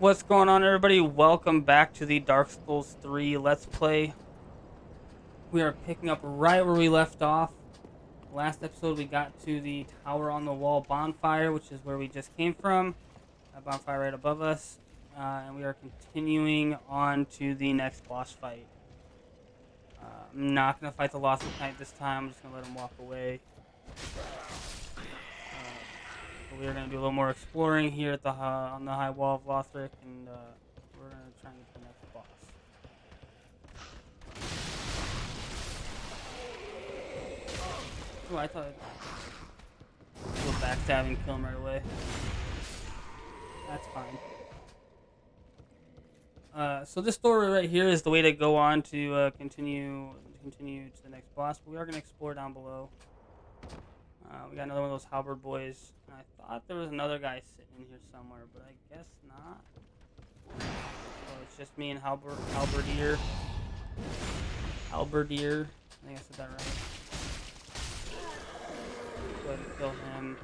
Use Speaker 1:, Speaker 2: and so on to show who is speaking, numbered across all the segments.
Speaker 1: What's going on, everybody? Welcome back to the Dark Souls 3 Let's Play. We are picking up right where we left off. Last episode, we got to the Tower on the Wall bonfire, which is where we just came from. That bonfire right above us. And we are continuing on to the next boss fight. I'm not going to fight the Lothric Knight this time. I'm just going to let him walk away. We are going to do a little more exploring here at the on the High Wall of Lothric, and we're going to try and get to the next boss. Oh, I thought I'd go backstab and kill him right away. That's fine. So this door right here is the way to go on to continue to the next boss, but we are going to explore down below. We got another one of those halberd boys. And I thought there was another guy sitting in here somewhere, but I guess not. Oh, it's just me and halberdier. Halberdier. I think I said that right. Go ahead and kill him.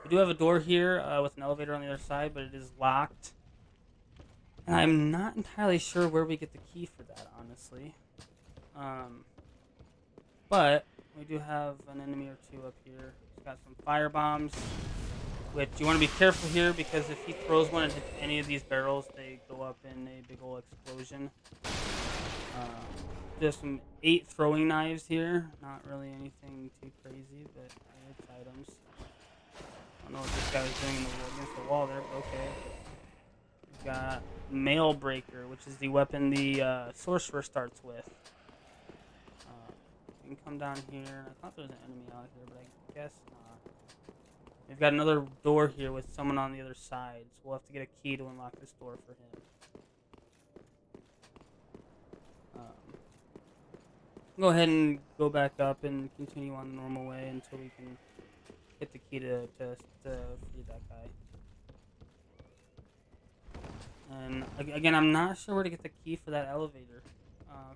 Speaker 1: We do have a door here with an elevator on the other side, but it is locked. And I'm not entirely sure where we get the key for that, honestly. But we do have an enemy or two up here. He's got some fire bombs, which you want to be careful here because if he throws one and hits any of these barrels, they go up in a big old explosion. There's some 8 throwing knives here. Not really anything too crazy, but it's items. I don't know what this guy was doing against the wall there, but okay. We've got Mail Breaker, which is the weapon the sorcerer starts with. We can come down here. I thought there was an enemy out here, but I guess not. We've got another door here with someone on the other side, so we'll have to get a key to unlock this door for him. Go ahead and go back up and continue on the normal way until we can get the key to free that guy. And again, I'm not sure where to get the key for that elevator.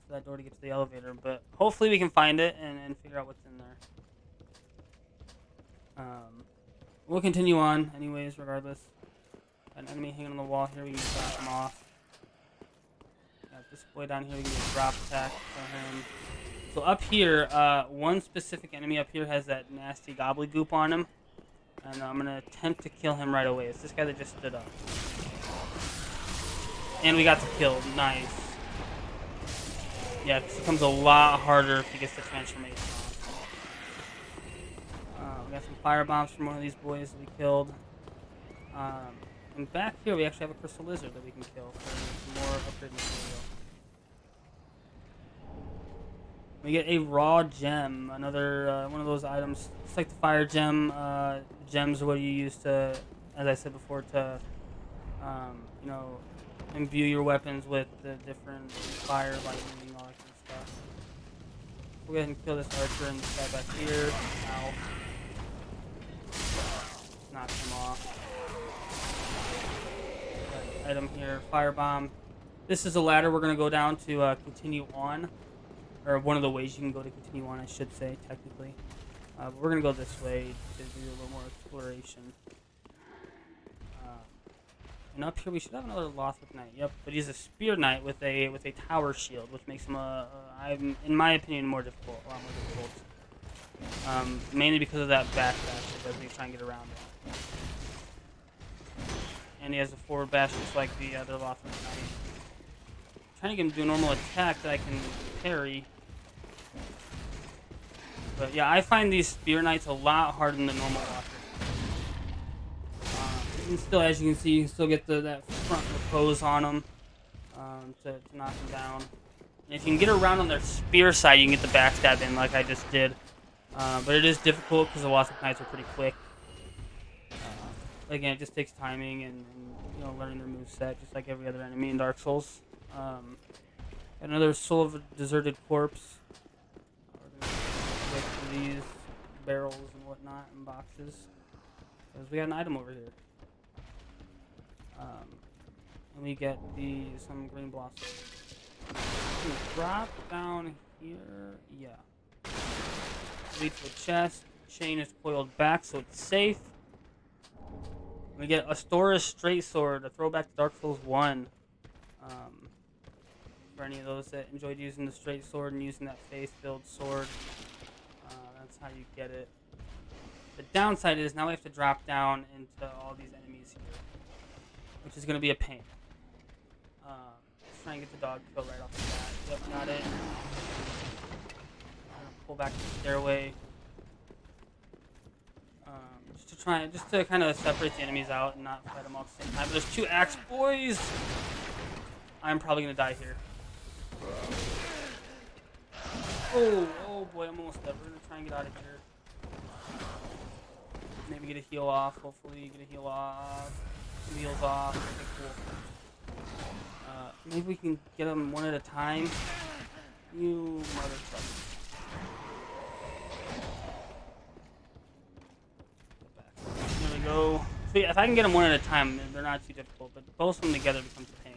Speaker 1: For that door to get to the elevator, but hopefully we can find it and figure out what's in there. We'll continue on anyways, regardless. Got an enemy hanging on the wall here, we can drop him off. Got this boy down here, we can get a drop attack for him. So up here, one specific enemy up here has that nasty gobbledygook on him, and I'm going to attempt to kill him right away. It's this guy that just stood up. And we got the kill, nice. Yeah, because it becomes a lot harder if he gets the transformation on. We got some fire bombs from one of these boys that we killed. And back here we actually have a crystal lizard that we can kill for some more upgrade material. We get a raw gem, another one of those items. It's like the fire gem. Gems are what you use to, as I said before, to you know, imbue your weapons with the different fire, lightning, all that kind of stuff. We'll go ahead and kill this archer and this guy back here. Ow. Knock him off. Item here, firebomb. This is a ladder we're going to go down to continue on. Or one of the ways you can go to continue on, I should say, technically. But we're going to go this way to do a little more exploration. And up here we should have another Lothric Knight. Yep, but he's a spear knight with a tower shield, which makes him in my opinion, a lot more difficult. Mainly because of that backdash that does when you try and get around it. And he has a forward bash just like the other Lothric Knight. I'm trying to get him to do a normal attack that I can parry. But yeah, I find these spear knights a lot harder than the normal Lothric. And still, as you can see, you can still get that front repose on them to knock them down. And if you can get around on their spear side, you can get the backstab in like I just did. But it is difficult because the Lothric Knights are pretty quick. Again, it just takes timing and you know, learning their moveset, just like every other enemy in Dark Souls. Another Soul of a Deserted Corpse. We're going to look for these barrels and whatnot in boxes. Because we got an item over here. And we get some green blossoms. Drop down here. Yeah. Lead to a chest. Chain is coiled back, so it's safe. We get Astora's Straight Sword, a throwback to Dark Souls 1. For any of those that enjoyed using the straight sword and using that faith-filled sword, that's how you get it. The downside is now we have to drop down into all these enemies here, which is going to be a pain. Let's try and get the dog kill right off the bat. Yep, got it. I'm going to pull back the stairway. Just to kind of separate the enemies out and not fight them all at the same time. But there's 2 axe boys. I'm probably going to die here. Oh boy, I'm almost dead. We're going to try and get out of here. Maybe get a heal off. Hopefully get a heal off. 2 heals off. Okay, cool. Maybe we can get them one at a time. You motherfucker. There we go. So yeah, if I can get them one at a time, they're not too difficult. But both of them together becomes a pain.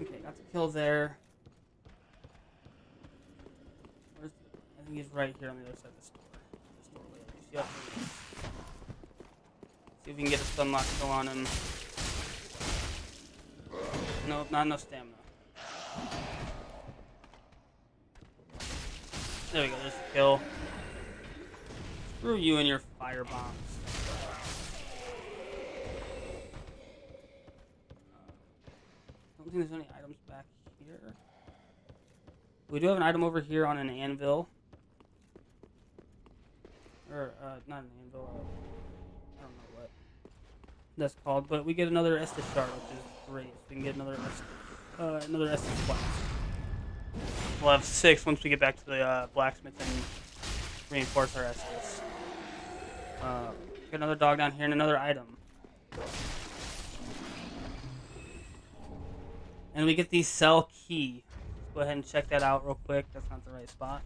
Speaker 1: Okay, got the kill there. I think he's right here on the other side of this door. Yep. See if we can get a stun lock kill on him. Nope, not enough stamina. There we go, there's the kill. Screw you and your fire bombs. I don't think there's any items back here. We do have an item over here on an anvil. Or, not an anvil. I don't know what that's called. But we get another Estus shard, which is great. So we can get another Estus blast. We'll have 6 once we get back to the blacksmith and reinforce our Estus. Get another dog down here and another item. And we get the cell key. Let's go ahead and check that out real quick. That's not the right spot.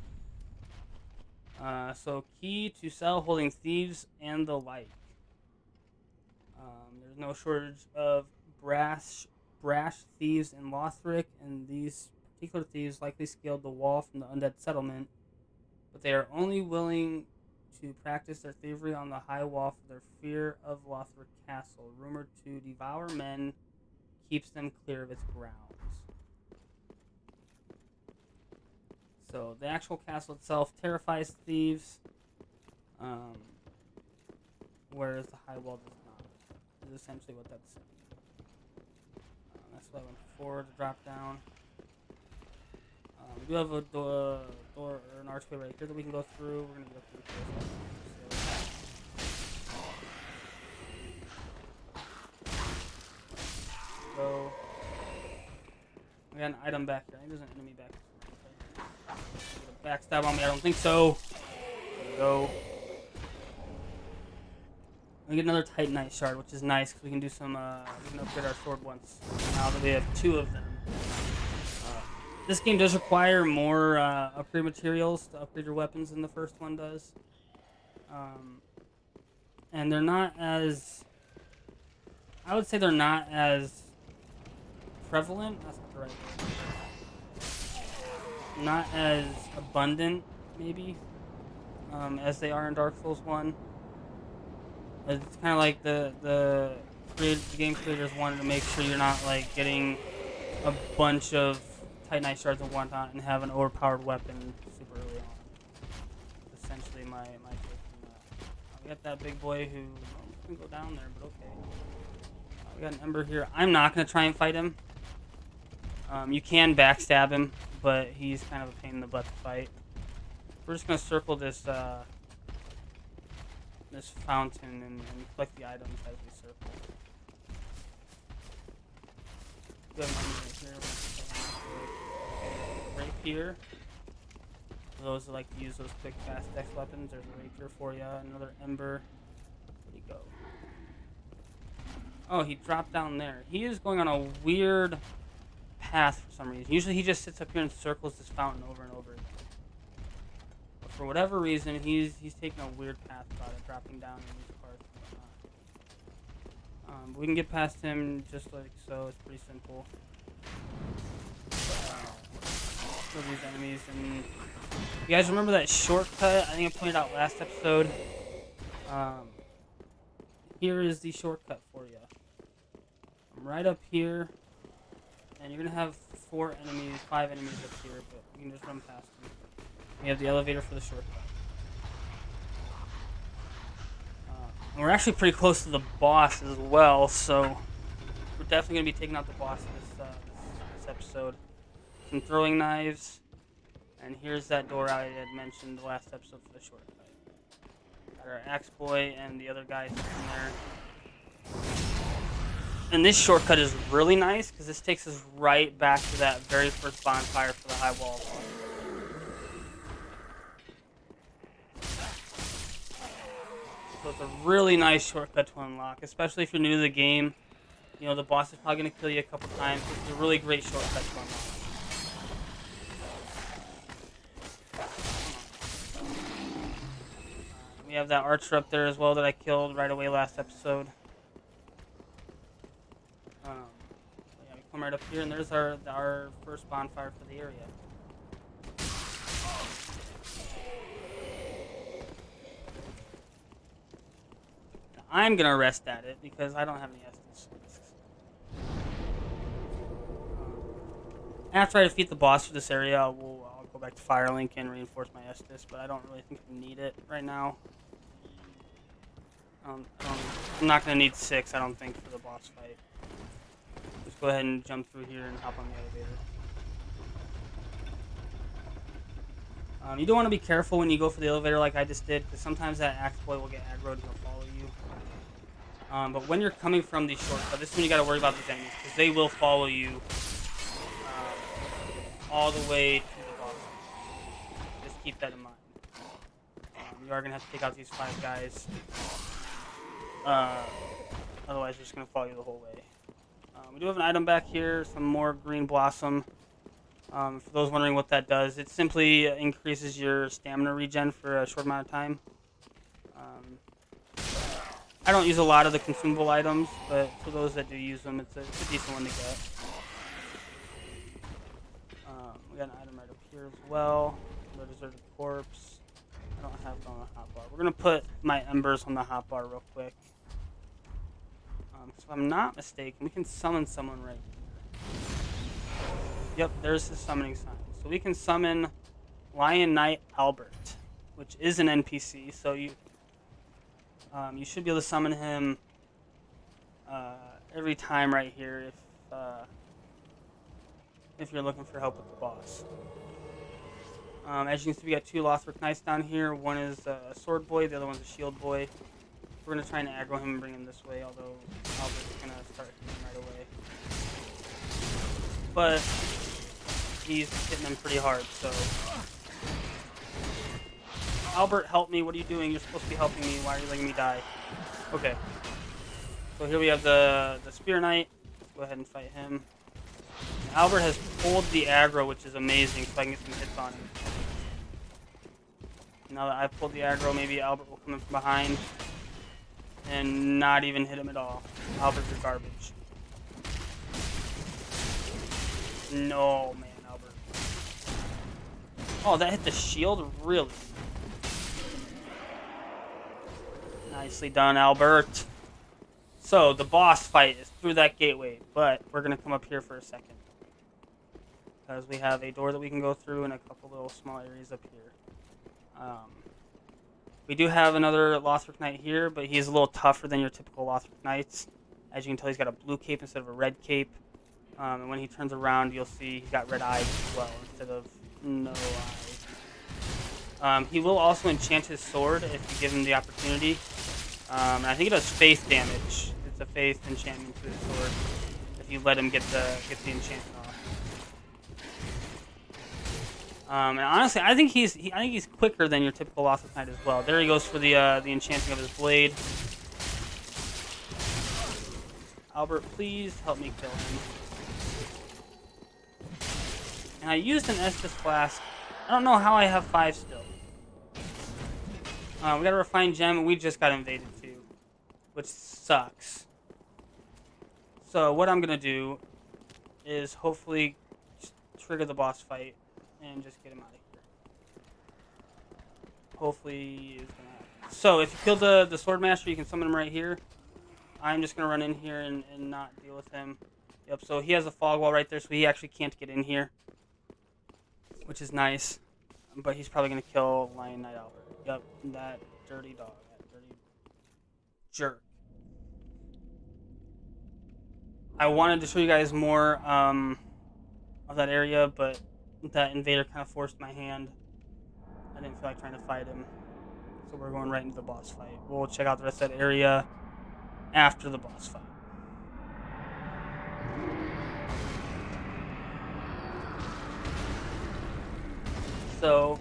Speaker 1: So key to cell holding thieves and the like. There's no shortage of brash thieves in Lothric, and these particular thieves likely scaled the wall from the undead settlement, but they are only willing to practice their thievery on the high wall for their fear of Lothric Castle, rumored to devour men, keeps them clear of its grounds. So the actual castle itself terrifies thieves, whereas the high wall does not. Is essentially what that's saying. That's why I went forward to drop down. We do have a door or an archway right here that we can go through. We're gonna go through first. So we got an item back here. I think there's an enemy back here. Backstab on me? I don't think so. There we go. We get another Titanite shard, which is nice because we can do some. We can upgrade our sword once. Now that we have 2 of them. This game does require more upgrade materials to upgrade your weapons than the first one does. And they're not as... I would say they're not as prevalent. That's not the right word. Not as abundant, maybe, as they are in Dark Souls 1. It's kind of like the game creators wanted to make sure you're not like getting a bunch of Titanite shards and whatnot and have an overpowered weapon super early on. Essentially my take on that. We got that big boy who can go down there, but okay. We got an Ember here. I'm not going to try and fight him. You can backstab him, but he's kind of a pain in the butt to fight. We're just going to circle this this fountain and collect the items as we circle. We have an enemy right here. For those that like to use those quick, fast dex weapons, there's a rapier for you. Another Ember. Where'd he go? Oh, he dropped down there. He is going on a weird path for some reason. Usually he just sits up here and circles this fountain over and over again. But for whatever reason, he's taking a weird path about it, dropping down in these parts and whatnot. But we can get past him just like so. It's pretty simple. Kill these enemies. And you guys remember that shortcut I think I pointed out last episode Um, here is the shortcut for you. I'm right up here, and you're gonna have 5 enemies up here, but you can just run past them. We have the elevator for the shortcut. We're actually pretty close to the boss as well, so we're definitely gonna be taking out the boss this episode. Some throwing knives, and here's that door I had mentioned the last episode for the shortcut. Got our axe boy and the other guys in there. And this shortcut is really nice because this takes us right back to that very first bonfire for the High Wall of Lothric. So it's a really nice shortcut to unlock, especially if you're new to the game. You know, the boss is probably going to kill you a couple times. It's a really great shortcut to unlock. We have that archer up there as well that I killed right away last episode. Yeah, we come right up here, and there's our first bonfire for the area. Now, I'm gonna rest at it because I don't have any Estus. After I defeat the boss for this area, I'll go back to Firelink and reinforce my Estus, but I don't really think I need it right now. I'm not going to need 6, I don't think, for the boss fight. Just go ahead and jump through here and hop on the elevator. You don't want to be careful when you go for the elevator like I just did, because sometimes that axe boy will get aggroed and he'll follow you. But when you're coming from the shortcut, this is when you got to worry about these enemies, because they will follow you all the way to the boss. Just keep that in mind. You are going to have to take out these 5 guys. Otherwise, they're just going to follow you the whole way. We do have an item back here, some more green blossom. For those wondering what that does, it simply increases your stamina regen for a short amount of time. I don't use a lot of the consumable items, but for those that do use them, it's a decent one to get. We got an item right up here as well. The deserted corpse. I don't have it on the hotbar. We're going to put my embers on the hotbar real quick. So if I'm not mistaken, we can summon someone right here. Yep, there's the summoning sign. So we can summon Lion Knight Albert, which is an NPC. So you should be able to summon him every time right here if you're looking for help with the boss. As you can see, we got 2 Lothric Knights down here. One is a sword boy, the other one's a shield boy. We're going to try and aggro him and bring him this way, although Albert's going to start hitting him right away. But he's hitting him pretty hard, so... Albert, help me. What are you doing? You're supposed to be helping me. Why are you letting me die? Okay. So here we have the Spear Knight. Let's go ahead and fight him. Albert has pulled the aggro, which is amazing, so I can get some hits on him. Now that I've pulled the aggro, maybe Albert will come in from behind and not even hit him at all. Albert's are garbage. No, man, Albert. Oh, that hit the shield? Really? Nicely done, Albert. So, the boss fight is through that gateway, but we're going to come up here for a second. Because we have a door that we can go through and a couple little small areas up here. We do have another Lothric Knight here, but he's a little tougher than your typical Lothric Knights. As you can tell, he's got a blue cape instead of a red cape. And when he turns around, you'll see he's got red eyes as well, instead of no eyes. He will also enchant his sword if you give him the opportunity. And I think it does faith damage. It's a faith enchantment to his sword if you let him get the enchantment off. And honestly, I think he's quicker than your typical Lothric Knight as well. There he goes for the enchanting of his blade. Albert, please help me kill him. And I used an Estus Flask. I don't know how I have 5 still. We got a refined gem, and we just got invaded too, which sucks. So what I'm gonna do is hopefully trigger the boss fight and just get him out of here. Hopefully is gonna happen. So if you kill the Swordmaster, you can summon him right here. I'm just gonna run in here and not deal with him. Yep. So he has a fog wall right there, so he actually can't get in here, which is nice. But he's probably gonna kill Lion Knight Albert. Yep. That dirty dog. That dirty jerk. I wanted to show you guys more of that area, but that invader kind of forced my hand. I didn't feel like trying to fight him. So we're going right into the boss fight. We'll check out the rest of that area after the boss fight. So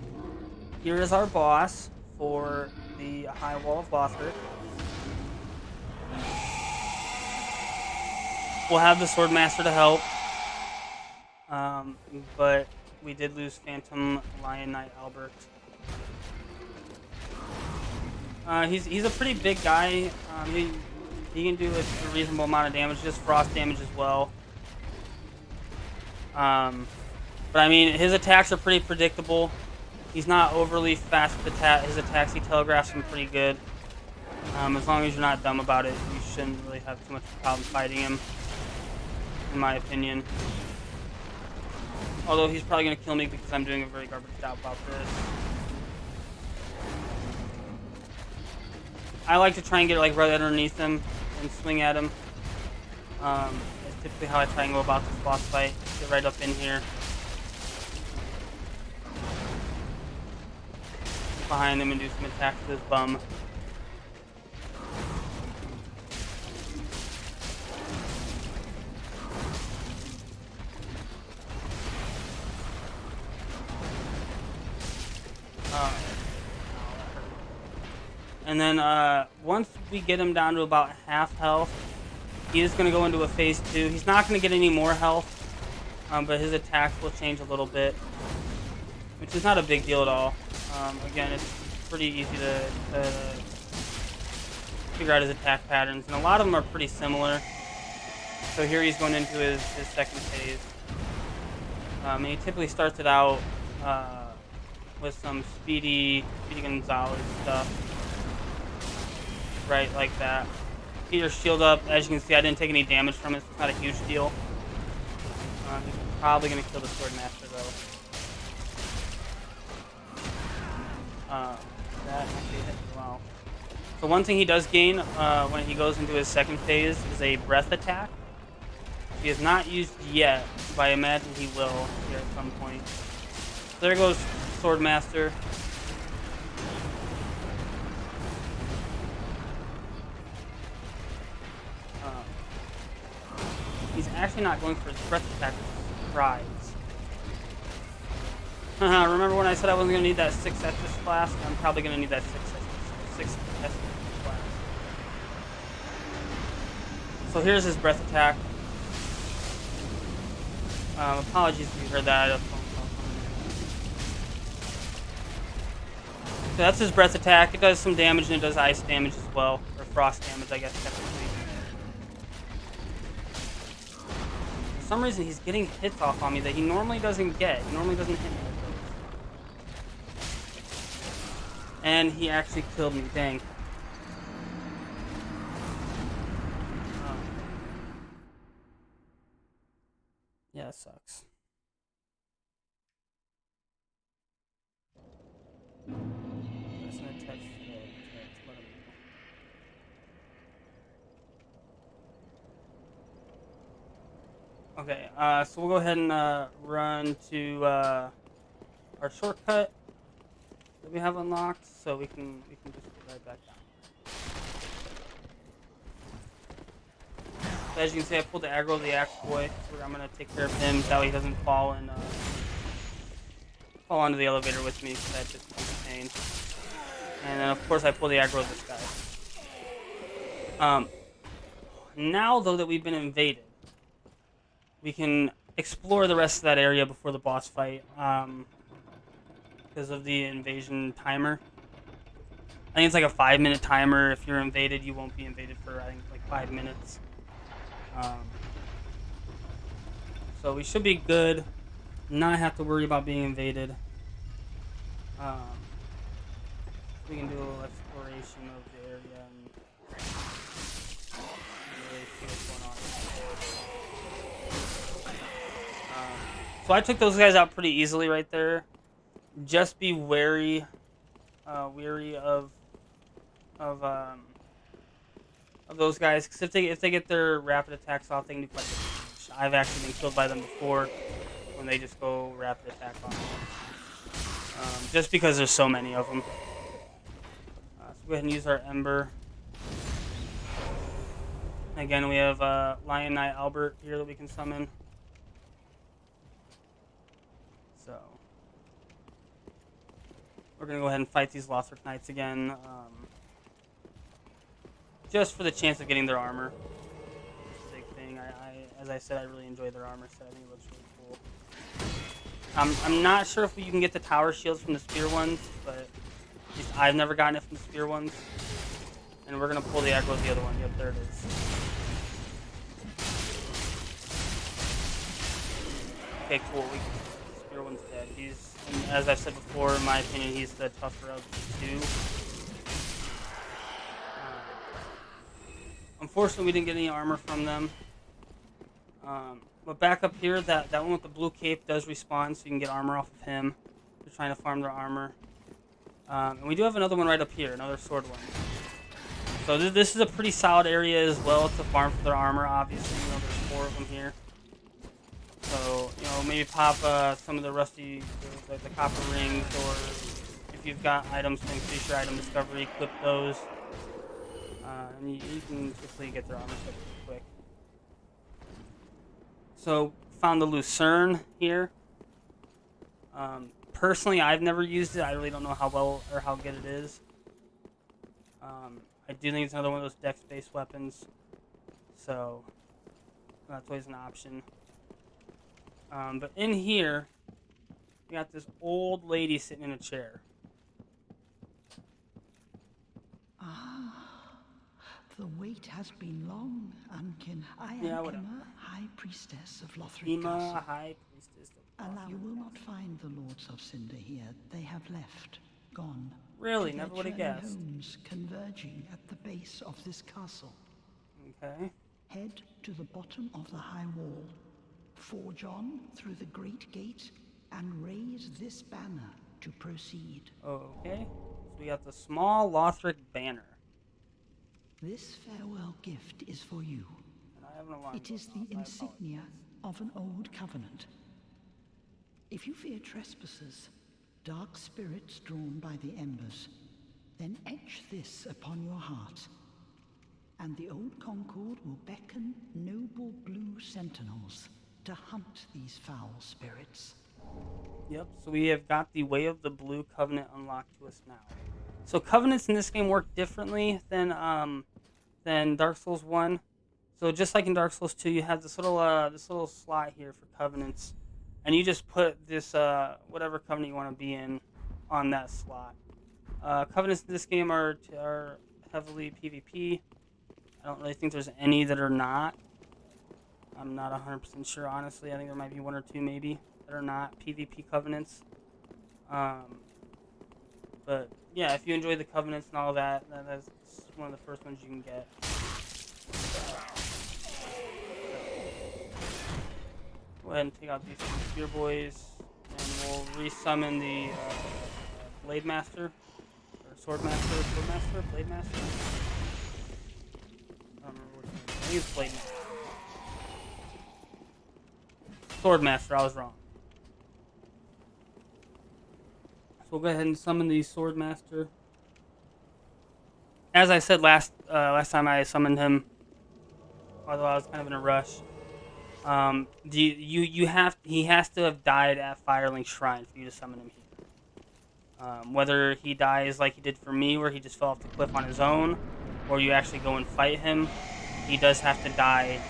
Speaker 1: here is our boss for the High Wall of Lothric. We'll have the Swordmaster to help. But we did lose Phantom Lion Knight Albert. He's a pretty big guy. He can do a reasonable amount of damage, just frost damage as well. But I mean, his attacks are pretty predictable. He's not overly fast with his attacks. He telegraphs them pretty good. As long as you're not dumb about it, you shouldn't really have too much problem fighting him, in my opinion. Although he's probably going to kill me because I'm doing a very garbage job about this. I like to try and get like right underneath him and swing at him. That's typically how I try and go about this boss fight. Get right up in here. Behind him and do some attacks with his bum. And then once we get him down to about half health, he is going to go into a phase 2. He's not going to get any more health, but his attacks will change a little bit, which is not a big deal at all. Again, it's pretty easy to figure out his attack patterns, and a lot of them are pretty similar. So here he's going into his second phase. And he typically starts it out with some Speedy Gonzalez stuff. Right, like that. Peter's shield up. As you can see, I didn't take any damage from it, so it's not a huge deal. He's probably going to kill the Swordmaster, though. That actually hit as well. So one thing he does gain when he goes into his second phase is a breath attack. He has not used yet, but I imagine he will here at some point. So there goes Swordmaster. He's actually not going for his breath attack, which is surprise. Remember when I said I wasn't going to need that 6 Estus Flask? I'm probably going to need that 6 Estus Flask. So here's his breath attack. Apologies if you heard that. So that's his breath attack. It does some damage and it does ice damage as well. Or frost damage, I guess, technically. For some reason, he's getting hits off on me that he normally doesn't get. He normally doesn't hit me like those. And he actually killed me. Dang. Yeah, it sucks. That's an attached Okay, so we'll go ahead and run to our shortcut that we have unlocked, so we can just get right back down. So as you can see, I pulled the aggro of the Axe Boy, so I'm gonna take care of him. That way he doesn't fall onto the elevator with me, so that just becomes a pain. And then of course I pull the aggro of this guy. Now though that we've been invaded, we can explore the rest of that area before the boss fight, because of the invasion timer. I think it's like a 5-minute timer. If you're invaded, you won't be invaded for, I think, like 5 minutes. So we should be good, not have to worry about being invaded. We can do a little exploration. exploration of the area and really see what's going on. So I took those guys out pretty easily right there. Just be wary of those guys, because if they get their rapid attacks off, they can do quite a bit of damage. I've actually been killed by them before when they just go rapid attack on them. Just because there's so many of them. So go ahead and use our Ember. Again, we have Lion Knight Albert here that we can summon. So we're going to go ahead and fight these Lothric Knights again. Just for the chance of getting their armor. That's a big thing. As I said, I really enjoy their armor set. I think it looks really cool. I'm not sure if you can get the tower shields from the spear ones, but at least I've never gotten it from the spear ones. And we're going to pull the aggro of the other one. Yep, there it is. Okay, cool. The spear one's dead. And as I've said before, in my opinion, he's the tougher of the two. Unfortunately, we didn't get any armor from them. But back up here, that one with the blue cape does respawn, so you can get armor off of him. They're trying to farm their armor. And we do have another one right up here, another sword one. So this is a pretty solid area as well to farm for their armor, obviously. You know, there's 4 of them here. So, you know, maybe pop some of the rusty, like the copper rings, or if you've got items to increase your item discovery, equip those. And you can quickly get their armor set pretty quick. So, found the Lucerne here. Personally, I've never used it. I really don't know how well or how good it is. I do think it's another one of those dex-based weapons. So, that's always an option. But in here, we got this old lady sitting in a chair.
Speaker 2: The wait has been long, Ankin. I am Emma, High Priestess of Lothric
Speaker 1: Emma, High Priestess of Lothric.
Speaker 2: You will not find the Lords of Cinder here. They have left, gone.
Speaker 1: Really? Never would have guessed.
Speaker 2: Homes converging at the base of this castle.
Speaker 1: Okay.
Speaker 2: Head to the bottom of the high wall. Forge on through the great gate and raise this banner to proceed.
Speaker 1: Okay. So we got the small Lothric banner.
Speaker 2: This farewell gift is for you. It is the insignia of an old covenant. If you fear trespassers, dark spirits drawn by the embers, then etch this upon your heart, and the old Concord will beckon noble blue sentinels to hunt these foul spirits.
Speaker 1: Yep, so we have got the Way of the Blue Covenant unlocked to us now. So covenants in this game work differently than Dark Souls 1. So just like in Dark Souls 2, you have this little slot here for covenants, and you just put this whatever covenant you want to be in on that slot. Covenants in this game are heavily PvP. I don't really think there's any that are not. I'm not 100% sure, honestly. I think there might be 1 or 2 maybe that are not PvP covenants. But yeah, if you enjoy the covenants and all that, that's one of the first ones you can get. Go ahead and take out these 2 spear boys, and we'll resummon the Blade Master, or Sword Master, Blade Master. I don't remember which one. I think it's Blade Master. Sword Master, I was wrong. So we'll go ahead and summon the Sword Master. As I said last time I summoned him, although I was kind of in a rush, he has to have died at Firelink Shrine for you to summon him here. Whether he dies like he did for me, where he just fell off the cliff on his own, or you actually go and fight him, he does have to die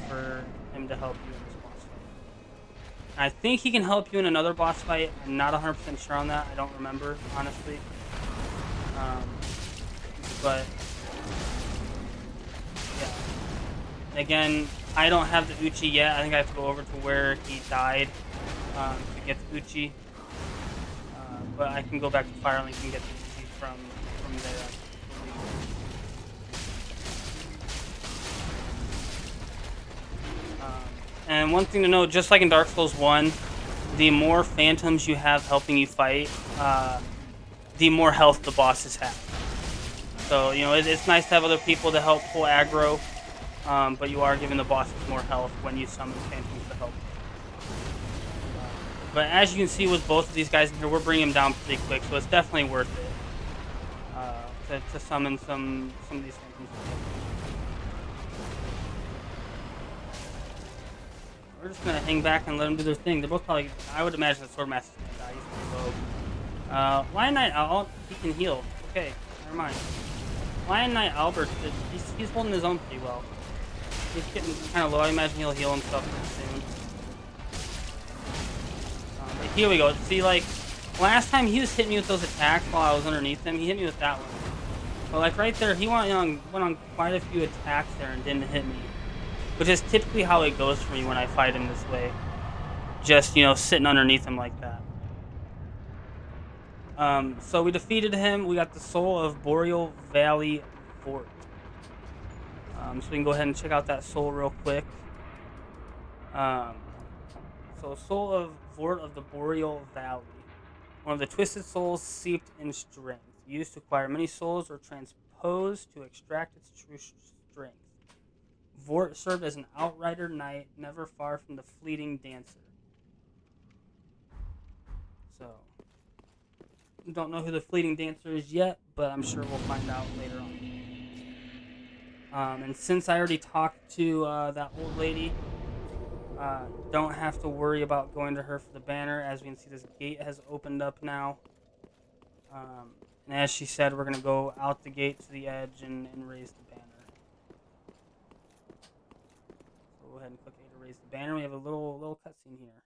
Speaker 1: for him to help you in this boss fight. I think he can help you in another boss fight. I'm not 100% sure on that. I don't remember, honestly. But yeah. And again, I don't have the Uchi yet. I think I have to go over to where he died to get the Uchi. But I can go back to Firelink and get the Uchi from from there. And one thing to note, just like in Dark Souls 1, the more phantoms you have helping you fight, the more health the bosses have. So, you know, it's nice to have other people to help pull aggro, but you are giving the bosses more health when you summon phantoms to help. But as you can see with both of these guys in here, we're bringing them down pretty quick, so it's definitely worth it to summon some of these phantoms. We're just going to hang back and let them do their thing. They're both probably, I would imagine the Swordmaster's going to die. He's pretty low. Lion Knight Owl, he can heal. Okay, never mind. Lion Knight Albert, he's holding his own pretty well. He's getting kind of low. I imagine he'll heal himself pretty soon. But here we go. See, like, last time he was hitting me with those attacks while I was underneath him, he hit me with that one. But, like, right there, he went on quite a few attacks there and didn't hit me. Which is typically how it goes for me when I fight him this way. Just, you know, sitting underneath him like that. So we defeated him. We got the soul of Boreal Valley Vordt. So we can go ahead and check out that soul real quick. So soul of Vordt of the Boreal Valley. One of the twisted souls seeped in strength. Used to acquire many souls or transposed to extract its true strength. Vordt served as an outrider knight, never far from the fleeting dancer. So, don't know who the fleeting dancer is yet, but I'm sure we'll find out later on. And since I already talked to that old lady, don't have to worry about going to her for the banner. As we can see, this gate has opened up now. And as she said, we're going to go out the gate to the edge and raise the banner. Go ahead and click A to raise the banner. We have a little cutscene here.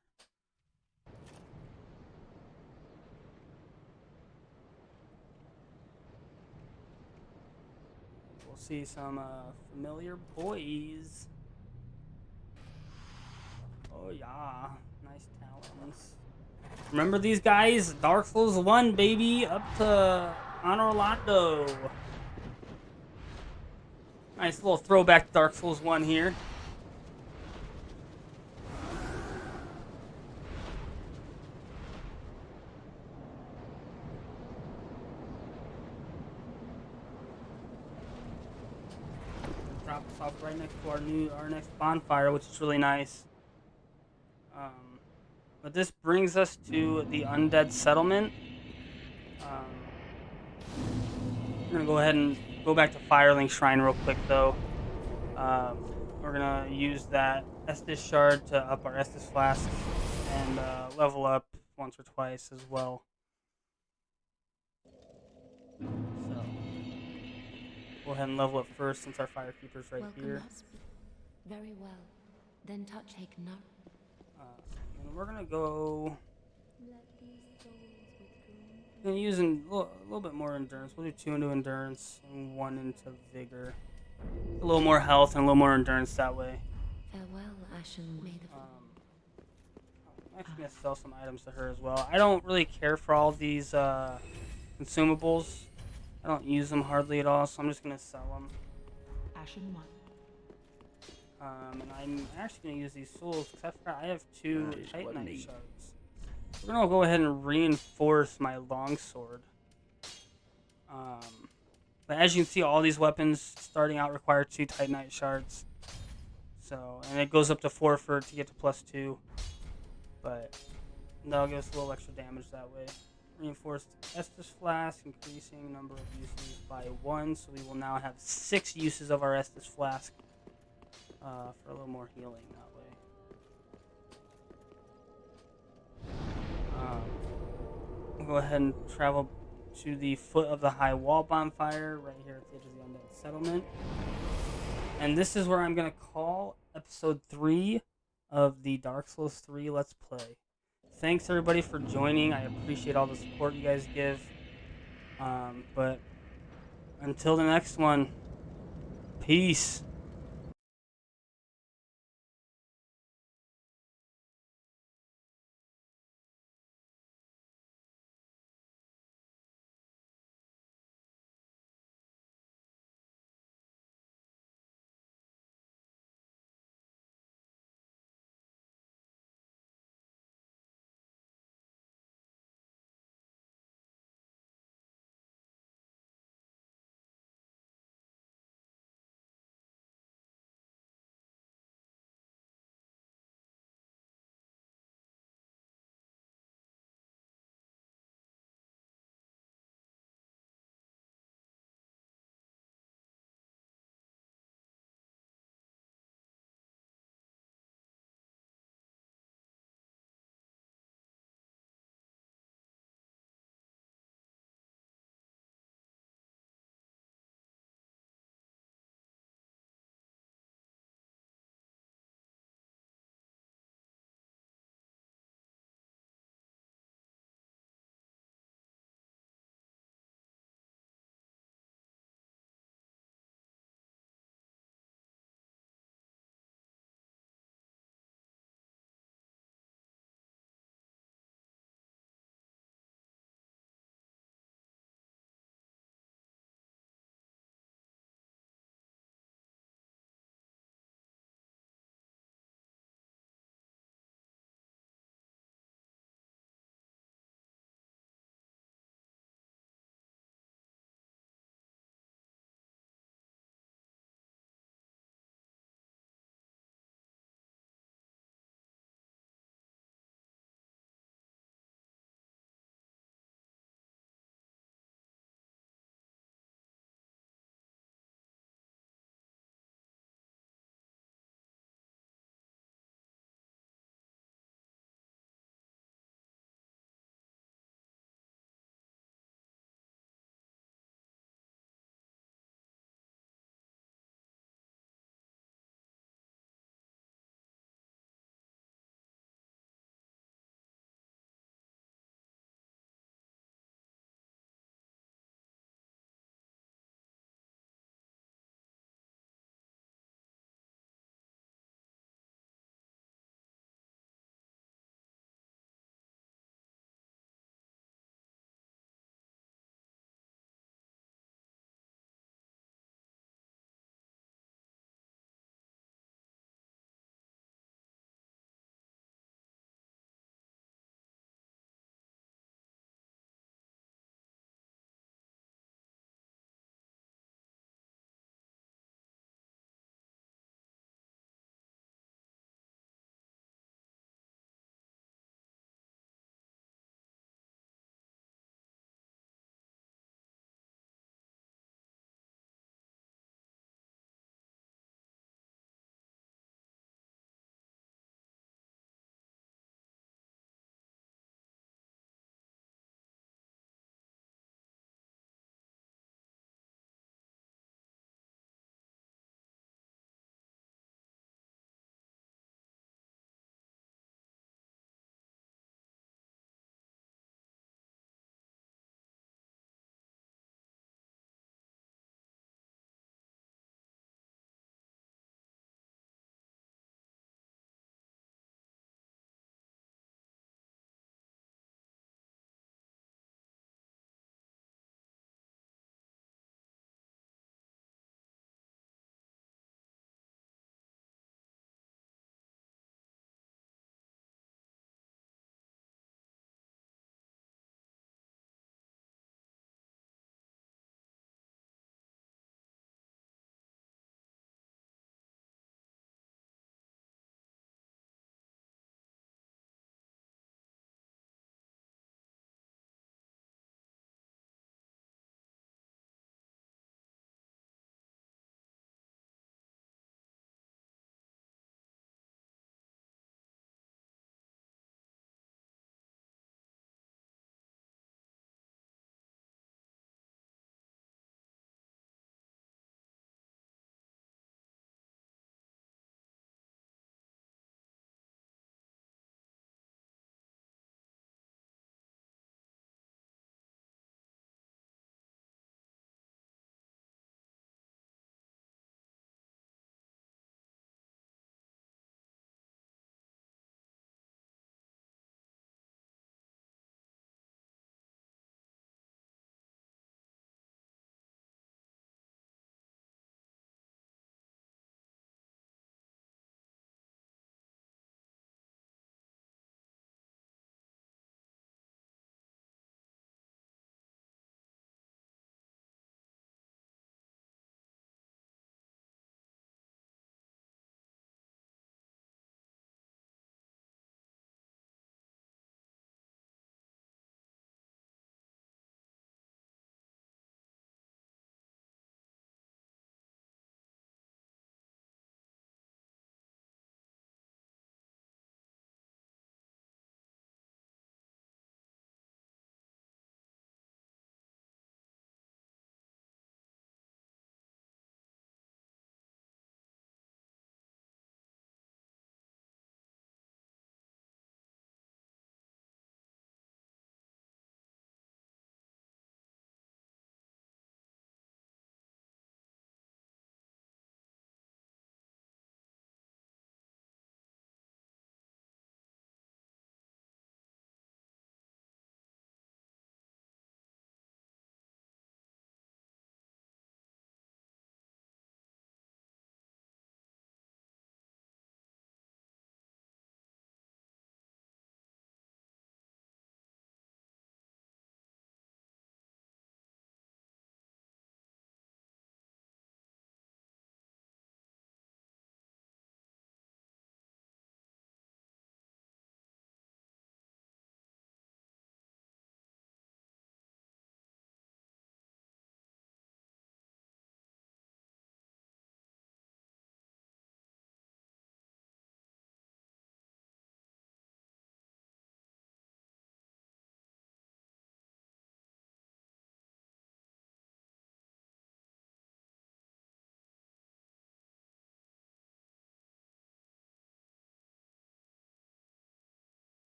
Speaker 1: We'll see some familiar boys. Oh yeah, nice talons. Remember these guys? Dark Souls 1, baby, up to Honor Orlando. Nice little throwback to Dark Souls 1 here. Drop us off right next to our next bonfire, which is really nice. But this brings us to the undead settlement. We're gonna go ahead and go back to Firelink Shrine real quick, though. We're gonna use that Estus shard to up our Estus flask and level up once or twice as well. So go ahead and level up first since our Firekeeper's right here.
Speaker 3: Very well. Then touch no.
Speaker 1: And we're gonna go. I'm using a little bit more endurance. We'll do 2 into endurance and 1 into vigor. A little more health and a little more endurance that way.
Speaker 3: Farewell, Ashen Maid of
Speaker 1: I'm actually gonna sell some items to her as well. I don't really care for all these consumables. I don't use them hardly at all, so I'm just gonna sell them.
Speaker 2: Ashen 1.
Speaker 1: And I'm actually going to use these souls because I forgot I have 2 Titanite shards. We're going to go ahead and reinforce my longsword. But as you can see, all these weapons starting out require 2 Titanite shards. So, and it goes up to 4 to get to +2. But that'll give us a little extra damage that way. Reinforced Estus Flask, increasing number of uses by 1. So we will now have 6 uses of our Estus Flask. For a little more healing that way. We'll go ahead and travel to the foot of the High Wall bonfire, right here at the edge of the Undead Settlement. And this is where I'm going to call episode 3 of the Dark Souls 3 Let's Play. Thanks everybody for joining. I appreciate all the support you guys give. But until the next one, peace.